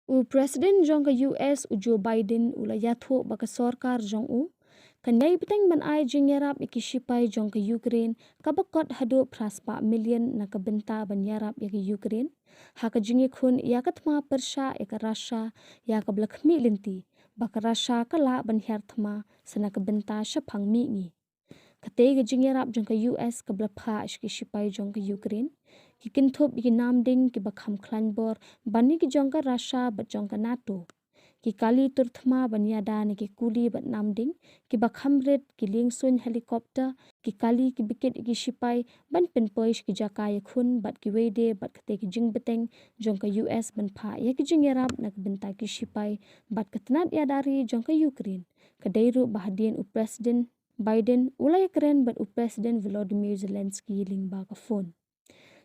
U Presiden jong ka US u Joe Biden ula yatho baka sorkar jong u. Kanyai beteng ban ai jing Iarap iki Shipai jong ka Ukraine kabakot hado praspa million na kabenta ban Iarap iki Ukraine. Haka jing Iakhun Iakhun persha eka Russia ya ka blakmi linti baka Russia kala ban herthma sana kabenta syapang mi ngi. Katay jing Iarap jong ka US ka blapha ishki Shipai jong ka Ukraine. Ki kinthop iki namding ki bakham klanbor bani ki jong ka Russia bat jong ka NATO. Ki kali turthma banyada ni ki kuli bat namding ki bakhamret ki lingsun helikopter ki kali ki bikit ki Shipai ban penpoish ki jaka Iakhun bat ki wede bat kate ki jing beteng jong ka US ban pha ya ki jing Iarap nak benta ki Shipai bat katnat ya dari jong ka Ukraine kadairu bahadien u Presiden Biden ulai keren bat u Presiden Volodymyr Zelensky lingba ka phone.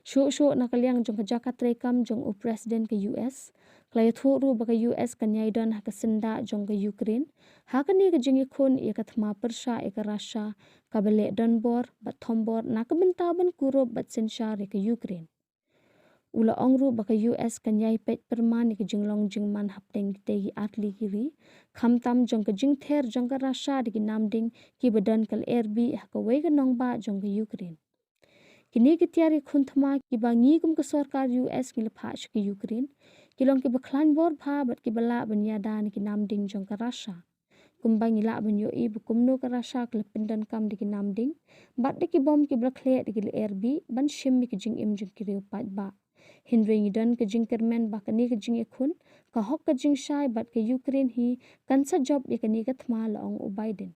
Syuk nakaliang jong ka jakat rekam jong u Presiden ke US. Klaya thuru baka US kanyaidon haka senda jong ka Ukraine. Haka ni ka jing Iakhun ia kathma persha eka Russia kabele donbor bat thombor nakabenta ban kurob bat sensyar eka Ukraine. Ula ongru baka US kanyai pet perman eka jinglong jingman hapteng tegi atli kiri. Khamtam jong ka jing ther jong ka Russia diki namding ki badan kal erbi haka wega nongba jong ka Ukraine. Kini kitiari khuntma ki bangi kum ka sorkar US ki lephash ki Ukraine kilong ki baklan bor pha bat ki bala banyada ni ki namding jong ka Russia kumbang ila banyo i bukumno ka Russia ki lepindan kam di ki namding bat di ki bom ki blakhle di ki erbi ban shim mi ki jing im jing ki pat ba hinring dan ka jing kermen ba kani ka jing Iakhun ka hok ka jing shai bat ka Ukraine hi kansa job ya kani ka thma laong u Biden